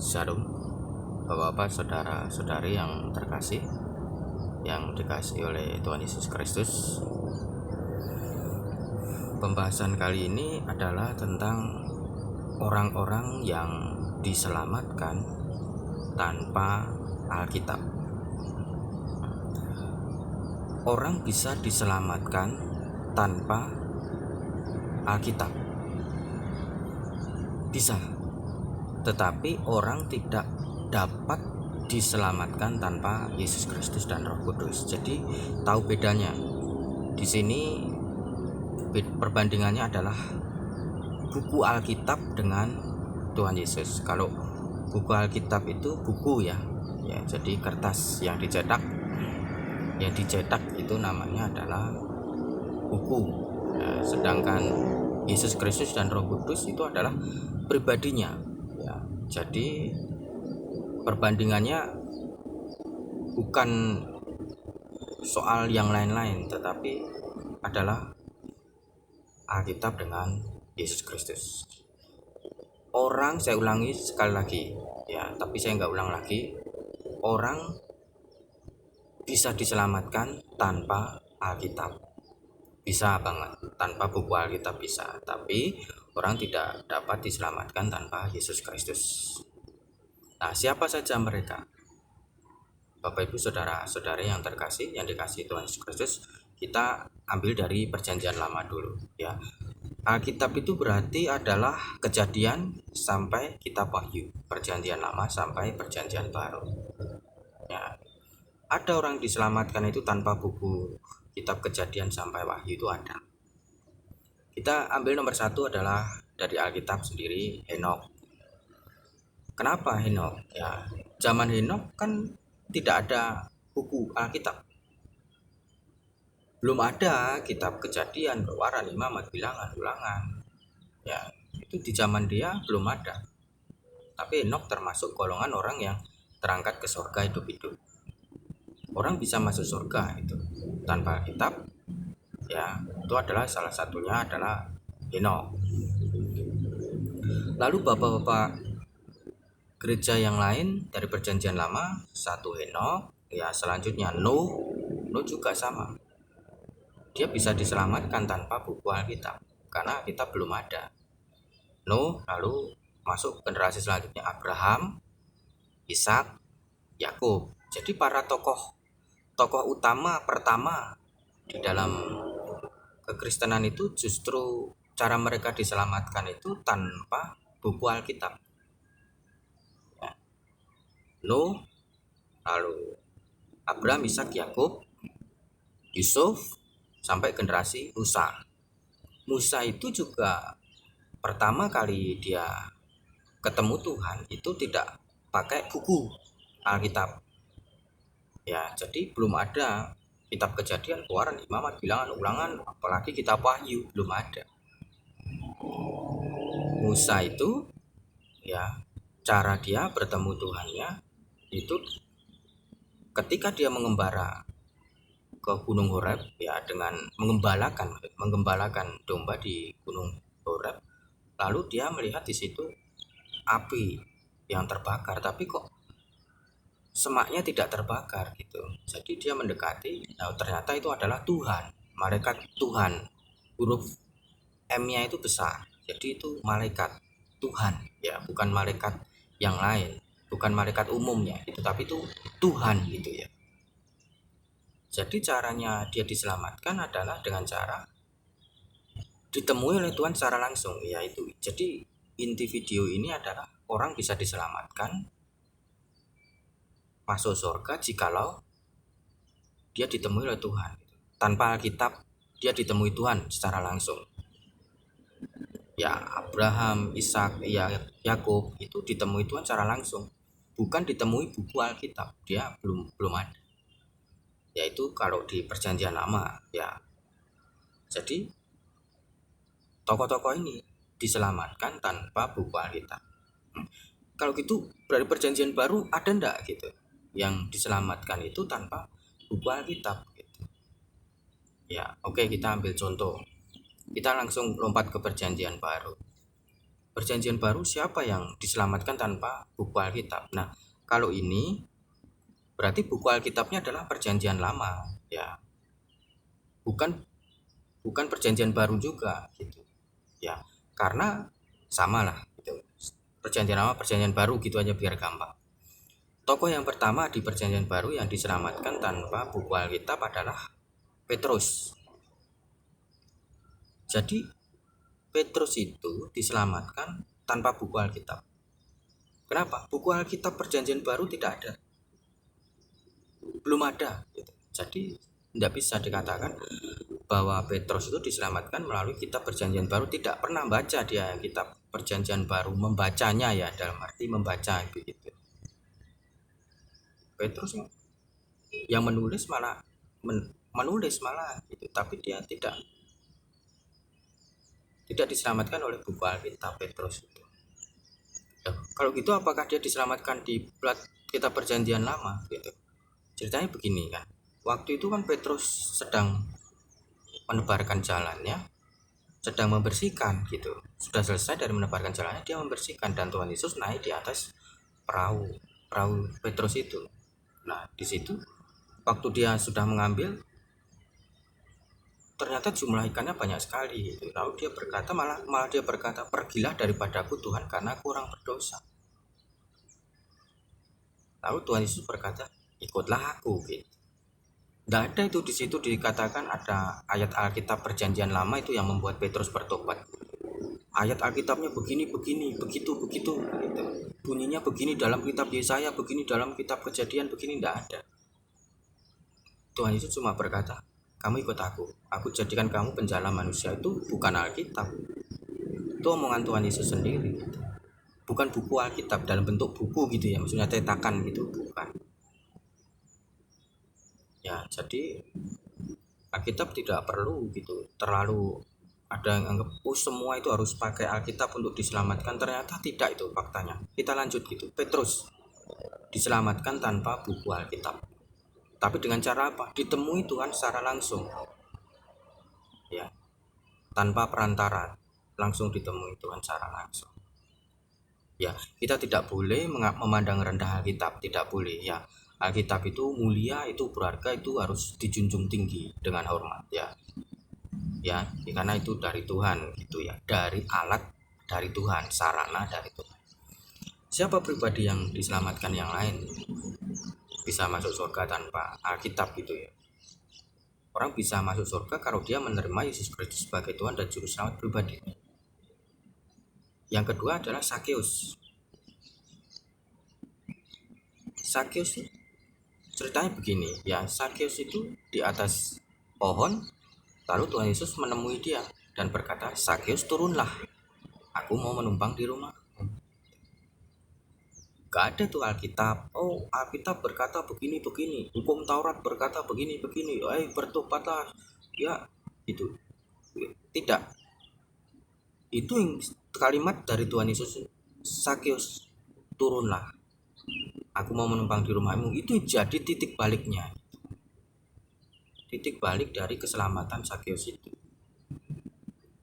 Shalom, Bapak-bapak, saudara-saudari yang terkasih, yang dikasihi oleh Tuhan Yesus Kristus. Pembahasan kali ini adalah tentang orang-orang yang diselamatkan tanpa Alkitab. Orang bisa diselamatkan tanpa Alkitab, bisa. Tetapi orang tidak dapat diselamatkan tanpa Yesus Kristus dan Roh Kudus. Jadi tahu bedanya. Di sini perbandingannya adalah buku Alkitab dengan Tuhan Yesus. Kalau buku Alkitab itu buku ya, jadi kertas yang dicetak. Yang dicetak itu namanya adalah buku. Sedangkan Yesus Kristus dan Roh Kudus itu adalah pribadinya. Jadi perbandingannya bukan soal yang lain-lain, tetapi adalah Alkitab dengan Yesus Kristus. Orang, saya ulangi sekali lagi ya, tapi saya nggak ulang lagi. Orang bisa diselamatkan tanpa Alkitab, bisa banget. Tanpa buku Alkitab bisa, tapi orang tidak dapat diselamatkan tanpa Yesus Kristus. Nah, siapa saja mereka? Bapak Ibu saudara-saudari yang terkasih, yang dikasihi Tuhan Yesus Kristus, kita ambil dari Perjanjian Lama dulu ya. Alkitab itu berarti adalah Kejadian sampai Kitab Wahyu, Perjanjian Lama sampai Perjanjian Baru. Ya, ada orang diselamatkan itu tanpa buku Kitab Kejadian sampai Wahyu, itu ada. Kita ambil nomor satu adalah dari Alkitab sendiri, Henokh. Kenapa Henokh? Ya, zaman Henokh kan tidak ada buku Alkitab. Belum ada kitab Kejadian, Keluaran, Imamat, Bilangan, Ulangan. Ya, itu di zaman dia belum ada. Tapi Henokh termasuk golongan orang yang terangkat ke surga hidup-hidup. Orang bisa masuk surga itu tanpa Alkitab. Ya, itu adalah salah satunya adalah Henokh. Lalu bapak-bapak gereja yang lain dari Perjanjian Lama, satu Henokh, ya selanjutnya Nuh juga sama. Dia bisa diselamatkan tanpa buku Alkitab karena Alkitab belum ada. Nuh, lalu masuk generasi selanjutnya Abraham, Ishak, Yakub. Jadi para tokoh utama pertama di dalam kekristenan itu justru cara mereka diselamatkan itu tanpa buku Alkitab. Nuh, lalu Abraham, Ishak, Yakub, Yusuf, sampai generasi Musa. Musa itu juga pertama kali dia ketemu Tuhan itu tidak pakai buku Alkitab. Ya, jadi belum ada kitab Kejadian, Keluaran, Imamat, Bilangan, Ulangan, apalagi kitab Wahyu belum ada. Musa itu ya, cara dia bertemu Tuhannya itu ketika dia mengembara ke Gunung Horeb ya, dengan mengembalakan domba di Gunung Horeb. Lalu dia melihat di situ api yang terbakar, tapi kok semaknya tidak terbakar gitu. Jadi dia mendekati, nah ternyata itu adalah Tuhan, malaikat Tuhan. Huruf M-nya itu besar. Jadi itu malaikat Tuhan ya, bukan malaikat yang lain, bukan malaikat umumnya itu, tapi itu Tuhan gitu ya. Jadi caranya dia diselamatkan adalah dengan cara ditemui oleh Tuhan secara langsung, yaitu. Jadi inti video ini adalah orang bisa diselamatkan masuk surga jikalau dia ditemui oleh Tuhan. Tanpa Alkitab dia ditemui Tuhan secara langsung. Ya, Abraham, Ishak, Yakub itu ditemui Tuhan secara langsung, bukan ditemui buku Alkitab. Dia belum ada. Yaitu kalau di Perjanjian Lama ya. Jadi tokoh-tokoh ini diselamatkan tanpa buku Alkitab. Kalau gitu berarti Perjanjian Baru ada ndak gitu yang diselamatkan itu tanpa buku Alkitab gitu. Ya, oke, kita ambil contoh. Kita langsung lompat ke Perjanjian Baru. Perjanjian baru siapa yang diselamatkan tanpa buku Alkitab? Nah, kalau ini berarti buku Alkitabnya adalah perjanjian lama, ya. Bukan bukan perjanjian baru juga gitu. Ya, karena sama lah gitu. Perjanjian lama, perjanjian baru gitu aja biar gampang. Tokoh yang pertama di perjanjian baru yang diselamatkan tanpa buku Alkitab adalah Petrus. Jadi Petrus itu diselamatkan tanpa buku Alkitab. Kenapa? Buku Alkitab perjanjian baru tidak ada, belum ada gitu. Jadi tidak bisa dikatakan bahwa Petrus itu diselamatkan melalui kitab perjanjian baru. Tidak pernah baca dia kitab perjanjian baru, membacanya ya, dalam arti membaca begitu. Petrus yang menulis malah menulis malah gitu, tapi dia tidak diselamatkan oleh buku Alkitab Petrus itu. Ya, kalau gitu apakah dia diselamatkan di plat kitab perjanjian lama gitu? Ceritanya begini kan. Waktu itu kan Petrus sedang menebarkan jalannya, sedang membersihkan gitu. Sudah selesai dari menebarkan jalannya, dia membersihkan, dan Tuhan Yesus naik di atas perahu perahu Petrus itu. Nah, di situ waktu dia sudah mengambil, ternyata jumlah ikannya banyak sekali gitu. Lalu dia berkata, malah dia berkata, pergilah daripadaku Tuhan, karena aku orang berdosa. Lalu Tuhan Yesus berkata, ikutlah aku gitu. Tidak ada itu, di situ dikatakan ada ayat Alkitab perjanjian lama itu yang membuat Petrus bertobat. Ayat Alkitabnya begini, begitu, gitu. Bunyinya begini dalam kitab Yesaya, begini dalam kitab Kejadian, begini, tidak ada. Tuhan Yesus cuma berkata, kamu ikut aku jadikan kamu penjala manusia. Itu bukan Alkitab, itu omongan Tuhan Yesus sendiri. Bukan buku Alkitab dalam bentuk buku gitu ya, maksudnya cetakan gitu, bukan. Ya, jadi Alkitab tidak perlu gitu terlalu ada yang anggap semua itu harus pakai Alkitab untuk diselamatkan. Ternyata tidak itu faktanya. Kita lanjut gitu. Petrus diselamatkan tanpa buku Alkitab, tapi dengan cara apa? Ditemui Tuhan secara langsung, ya, tanpa perantara, langsung ditemui Tuhan secara langsung. Ya, kita tidak boleh memandang rendah Alkitab, tidak boleh ya. Alkitab itu mulia, itu berharga, itu harus dijunjung tinggi dengan hormat ya. Ya, karena itu dari Tuhan gitu ya, dari alat dari Tuhan, sarana dari Tuhan. Siapa pribadi yang diselamatkan yang lain bisa masuk surga tanpa Alkitab gitu ya? Orang bisa masuk surga kalau dia menerima Yesus Kristus sebagai Tuhan dan Juru Selamat pribadi. Yang kedua adalah Sakeus. Sakeus ceritanya begini ya, Sakeus itu di atas pohon, lalu Tuhan Yesus menemui dia dan berkata, Sakeus turunlah, aku mau menumpang di rumah. Gak ada tuh Alkitab. Oh, Alkitab berkata begini, hukum Taurat berkata begini, bertobatlah ya, itu tidak. Itu yang kalimat dari Tuhan Yesus, Sakeus turunlah, aku mau menumpang di rumahmu. Itu jadi titik baliknya, titik balik dari keselamatan Sakeus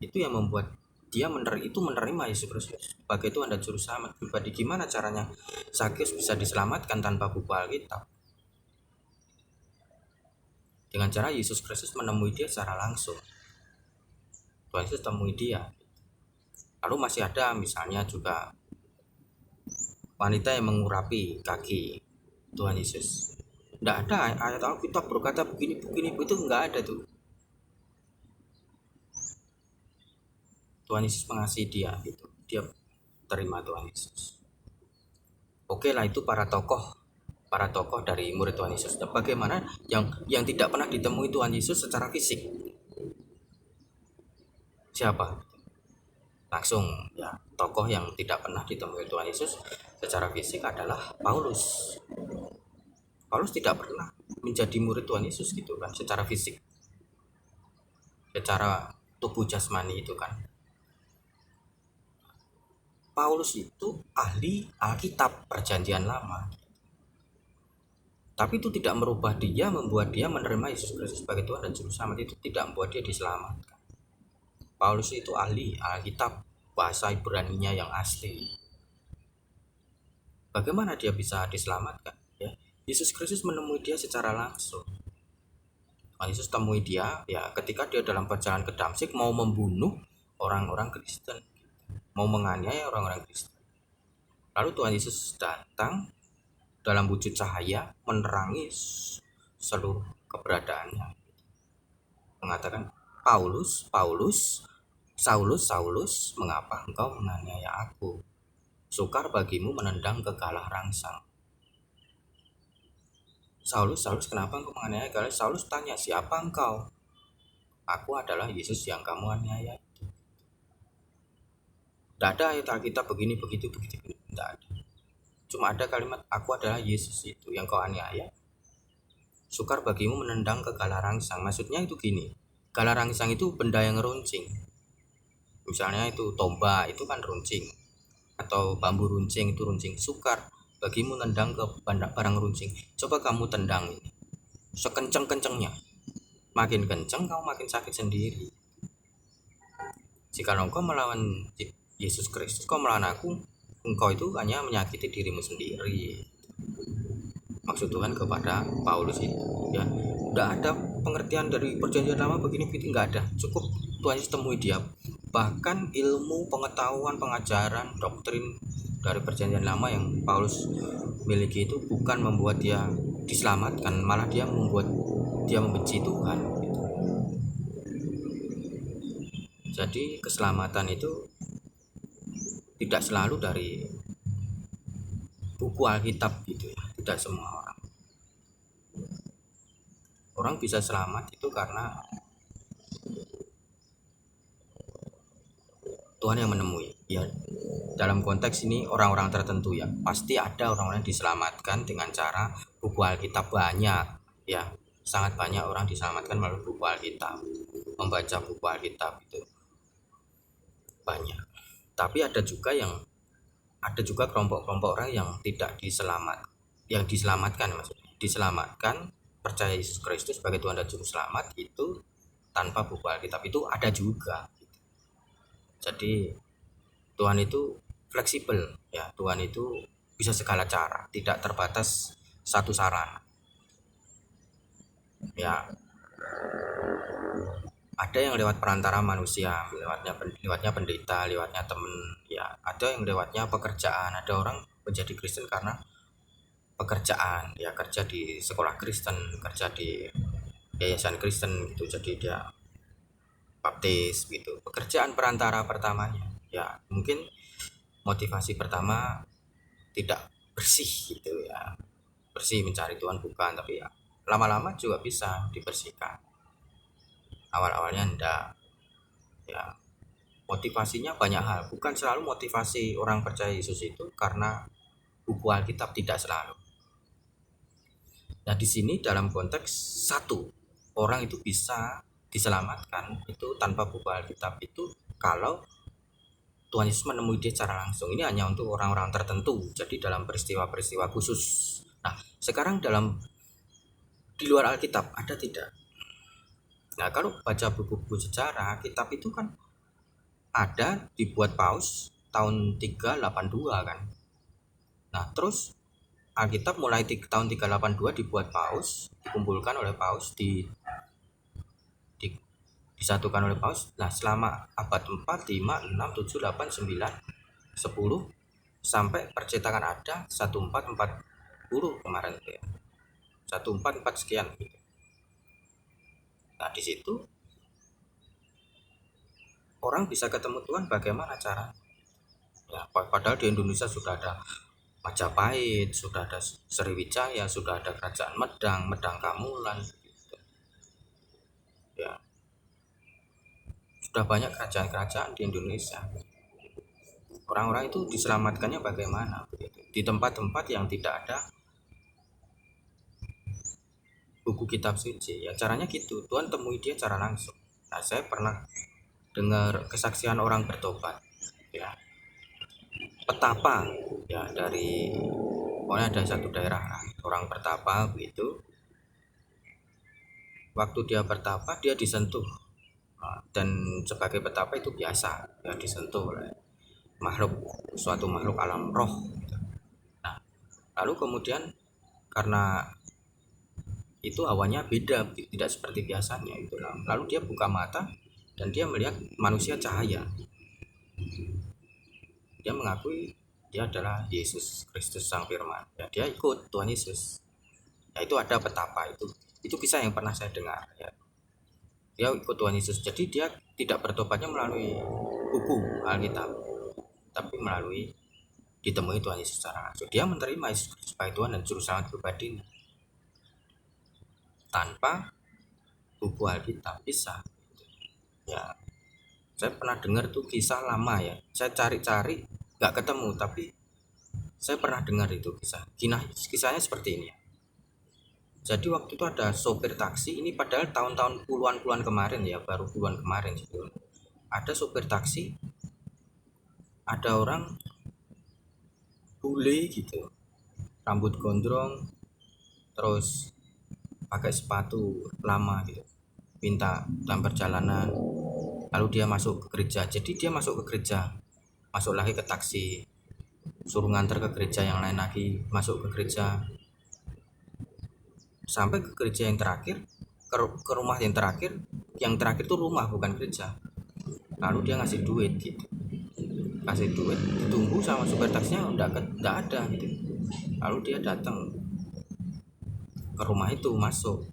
itu yang membuat dia menerima Yesus Kristus sebagai Tuhan dan Juru Selamat pribadi. Gimana caranya Sakeus bisa diselamatkan tanpa buku Alkitab? Dengan cara Yesus Kristus menemui dia secara langsung. Tuhan Yesus temui dia. Lalu masih ada misalnya juga wanita yang mengurapi kaki Tuhan Yesus. Tidak ada ayat Alkitab berkata begini, itu nggak ada tuh. Tuhan Yesus mengasihi dia gitu. Dia terima Tuhan Yesus. Oke lah, itu para tokoh dari murid Tuhan Yesus. Bagaimana yang tidak pernah ditemui Tuhan Yesus secara fisik? Siapa? Langsung ya, tokoh yang tidak pernah ditemui Tuhan Yesus secara fisik adalah Paulus. Paulus tidak pernah menjadi murid Tuhan Yesus gitu kan, secara fisik, secara tubuh jasmani itu kan. Paulus itu ahli Alkitab perjanjian lama, tapi itu tidak merubah dia, membuat dia menerima Yesus Kristus sebagai Tuhan dan Juru Selamat. Itu tidak membuat dia diselamatkan. Paulus itu ahli Alkitab bahasa Ibrani-nya yang asli. Bagaimana dia bisa diselamatkan? Ya, Yesus Kristus menemui dia secara langsung. Yesus temui dia ya ketika dia dalam perjalanan ke Damsyik mau membunuh orang-orang Kristen, mau menganiaya orang-orang Kristen. Lalu Tuhan Yesus datang dalam wujud cahaya menerangi seluruh keberadaannya. Mengatakan, Paulus, Paulus, Saulus, Saulus, mengapa engkau menganiaya aku? Sukar bagimu menendang ke galah rangsang. Saulus, Saulus, kenapa engkau menganiaya? Kalau Saulus tanya, siapa engkau? Aku adalah Yesus yang kamu aniaya. Tidak ada ayat Alkitab begini, begitu. Tidak ada. Cuma ada kalimat, aku adalah Yesus itu yang kau aniaya. Sukar bagimu menendang ke galah rangsang. Maksudnya itu gini, galah rangsang itu benda yang runcing. Misalnya itu tombak, itu kan runcing. Atau bambu runcing, itu runcing. Sukar bagimu nendang ke barang runcing. Coba kamu tendang ini sekenceng-kencengnya, makin kenceng kau makin sakit sendiri. Jika engkau melawan Yesus Kristus, kau melawan aku, engkau itu hanya menyakiti dirimu sendiri. Maksud Tuhan kepada Paulus itu ya, tidak ada pengertian dari perjanjian lama begini nggak ada. Cukup Tuhan Yesus temui dia. Bahkan ilmu, pengetahuan, pengajaran, doktrin dari perjanjian lama yang Paulus miliki itu bukan membuat dia diselamatkan, malah dia membuat dia membenci Tuhan. Jadi keselamatan itu tidak selalu dari buku Alkitab gitu ya, tidak semua orang bisa selamat itu karena Tuhan yang menemui ya. Dalam konteks ini orang-orang tertentu ya, pasti ada orang-orang yang diselamatkan dengan cara buku Alkitab banyak ya, sangat banyak orang diselamatkan melalui buku Alkitab, membaca buku Alkitab itu banyak. Tapi ada juga kelompok-kelompok orang yang tidak diselamatkan maksudnya, diselamatkan percaya Yesus Kristus sebagai Tuhan dan Juru Selamat itu tanpa buku Alkitab, itu ada juga. Jadi Tuhan itu fleksibel ya, Tuhan itu bisa segala cara, tidak terbatas satu sarana ya. Ada yang lewat perantara manusia, lewatnya pendeta, lewatnya temen ya, ada yang lewatnya pekerjaan. Ada orang menjadi Kristen karena pekerjaan ya, kerja di sekolah Kristen, kerja di yayasan Kristen gitu, jadi dia baptis gitu. Pekerjaan perantara pertamanya ya, mungkin motivasi pertama tidak bersih gitu ya, bersih mencari Tuhan bukan, tapi ya lama-lama juga bisa dibersihkan. Awal-awalnya enggak ya, motivasinya banyak hal, bukan selalu motivasi orang percaya Yesus itu karena buku Alkitab, tidak selalu. Nah di sini dalam konteks satu, orang itu bisa diselamatkan itu tanpa buku Alkitab itu kalau Tuhan Yesus menemui dia secara langsung. Ini hanya untuk orang-orang tertentu, jadi dalam peristiwa-peristiwa khusus. Nah sekarang di luar Alkitab ada tidak? Nah kalau baca buku-buku sejarah, kitab itu kan ada dibuat Paus tahun 382 kan. Nah terus Alkitab mulai tahun 382 dibuat Paus, dikumpulkan oleh Paus, disatukan oleh Paus. Nah selama abad 4, 5, 6, 7, 8, 9, 10 sampai percetakan ada 1440 kemarin ya. 144 sekian gitu. Nah di situ orang bisa ketemu Tuhan bagaimana cara ya, padahal di Indonesia sudah ada Majapahit, sudah ada Sriwijaya, sudah ada Kerajaan Medang Kamulan gitu. Ya sudah banyak kerajaan-kerajaan di Indonesia. Orang-orang itu diselamatkannya bagaimana di tempat-tempat yang tidak ada buku kitab suci ya, caranya gitu, Tuhan temui dia cara langsung. Nah saya pernah dengar kesaksian orang bertobat ya, petapa ya, dari pokoknya ada satu daerah orang bertapa begitu. Waktu dia bertapa dia disentuh, dan sebagai petapa itu biasa ya disentuh oleh suatu makhluk alam roh. Nah, lalu kemudian karena itu awalnya beda, tidak seperti biasanya itu, lalu dia buka mata dan dia melihat manusia cahaya. Dia mengakui dia adalah Yesus Kristus Sang Firman. Ya, dia ikut Tuhan Yesus. Ya, itu ada petapa itu kisah yang pernah saya dengar. Ya. Dia ikut Tuhan Yesus. Jadi dia tidak bertobatnya melalui buku Alkitab, tapi melalui ditemui Tuhan Yesus secara langsung. Dia menerima Yesus Kristus sebagai Tuhan dan Juru Selamat pribadi tanpa buku Alkitab bisa. Ya, saya pernah dengar tuh kisah lama ya. Saya cari-cari nggak ketemu, tapi saya pernah dengar itu kisahnya seperti ini. Jadi waktu itu ada sopir taksi, ini padahal tahun-tahun puluhan kemarin ya, baru puluhan kemarin gitu. Ada sopir taksi, ada orang bule gitu, rambut gondrong, terus pakai sepatu lama gitu, minta dalam perjalanan. Lalu dia masuk ke gereja. Jadi dia masuk ke gereja, masuk lagi ke taksi, suruh nganter ke gereja yang lain lagi, masuk ke gereja, sampai ke gereja yang terakhir, ke rumah yang terakhir itu rumah bukan gereja. Lalu dia ngasih duit gitu, ditunggu sama supir taksinya udah ada gitu. Lalu dia datang ke rumah itu, masuk,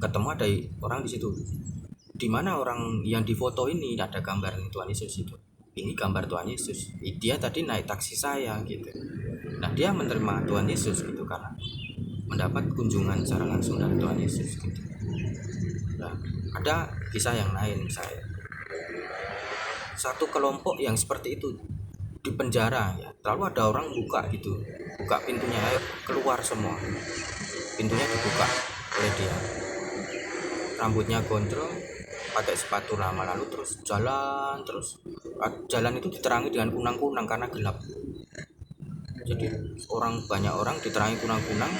ketemu ada orang di situ. Di mana orang yang difoto ini? Ada gambar Tuhan Yesus itu. Ini gambar Tuhan Yesus. Dia tadi naik taksi saya gitu. Nah, dia menerima Tuhan Yesus gitu karena mendapat kunjungan secara langsung dari Tuhan Yesus gitu. Nah, ada kisah yang lain saya. Satu kelompok yang seperti itu di penjara ya. Lalu ada orang buka pintunya, ayo keluar semua. Pintunya dibuka oleh dia. Rambutnya gondrong, pakai sepatu lama, lalu terus jalan itu diterangi dengan kunang-kunang karena gelap. Jadi banyak orang diterangi kunang-kunang,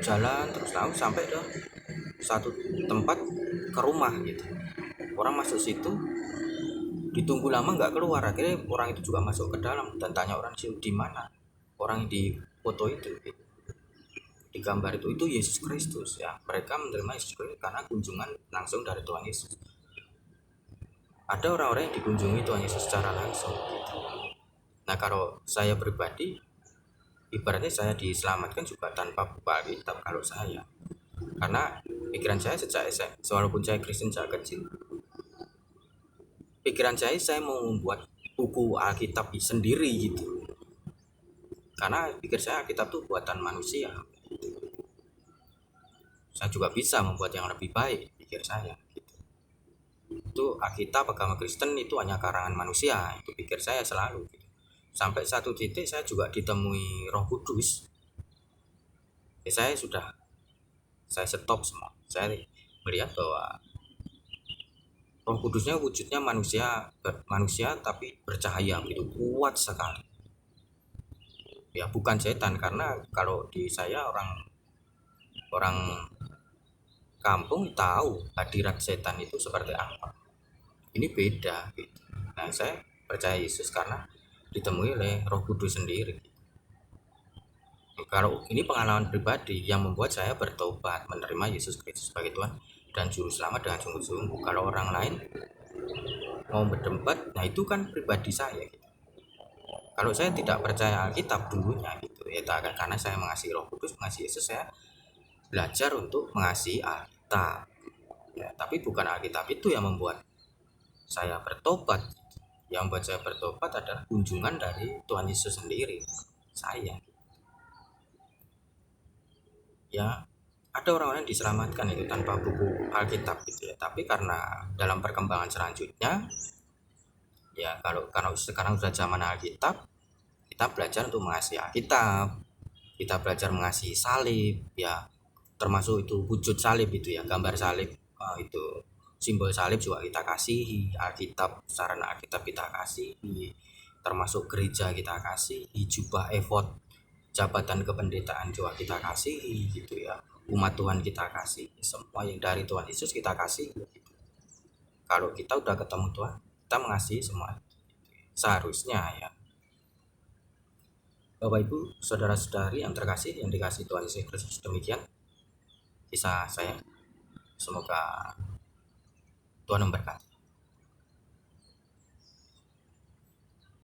jalan terus lalu sampai ke satu tempat, ke rumah gitu. Orang masuk situ, ditunggu lama nggak keluar. Akhirnya orang itu juga masuk ke dalam dan tanya orang situ, di mana orang di foto itu gitu. Di gambar itu Yesus Kristus ya. Mereka menerima Yesus Kristus karena kunjungan langsung dari Tuhan Yesus. Ada orang-orang yang dikunjungi Tuhan Yesus secara langsung gitu. Nah, kalau saya pribadi, ibaratnya saya diselamatkan juga tanpa buku Alkitab kalau saya. Karena pikiran saya sejak SMA, walaupun saya Kristen sejak kecil, pikiran saya mau membuat buku Alkitab sendiri gitu. Karena pikir saya Alkitab itu buatan manusia. Saya juga bisa membuat yang lebih baik, pikir saya gitu. Itu Alkitab agama Kristen itu hanya karangan manusia, itu pikir saya selalu gitu. Sampai satu titik saya juga ditemui Roh Kudus. Ya, saya stop semua. Saya melihat bahwa Roh Kudusnya wujudnya manusia tapi bercahaya gitu, kuat sekali. Ya, bukan setan, karena kalau di saya orang kampung tahu hadirat setan itu seperti apa. Ini beda gitu. Nah, saya percaya Yesus karena ditemui oleh Roh Kudus sendiri. Kalau ini pengalaman pribadi yang membuat saya bertobat, menerima Yesus Kristus sebagai Tuhan dan Juru Selamat dengan sungguh-sungguh. Kalau orang lain mau berdebat, nah itu kan pribadi saya gitu. Kalau saya tidak percaya Alkitab dulunya gitu, ya karena saya mengasihi Roh Kudus, mengasihi Yesus, saya belajar untuk mengasihi Alkitab. Ya, tapi bukan Alkitab itu yang membuat saya bertobat. Yang membuat saya bertobat adalah kunjungan dari Tuhan Yesus sendiri. Saya. Ya, ada orang-orang yang diselamatkan itu tanpa buku Alkitab gitu ya. Tapi karena dalam perkembangan selanjutnya, ya kalau sekarang sudah zaman Alkitab, kita belajar untuk mengasihi Alkitab, kita belajar mengasihi salib ya, termasuk itu wujud salib itu ya, gambar salib, itu simbol salib juga kita kasihi, Alkitab, sarana Alkitab kita kasihi, termasuk gereja kita kasihi, jubah efod jabatan kependetaan juga kita kasihi gitu ya, umat Tuhan kita kasih, semua yang dari Tuhan Yesus kita kasih gitu. Kalau kita udah ketemu Tuhan, kita mengasihi semua, seharusnya ya. Bapak Ibu, saudara-saudari yang terkasih, yang dikasihi Tuhan Yesus Kristus, demikian kisah saya. Semoga Tuhan memberkati.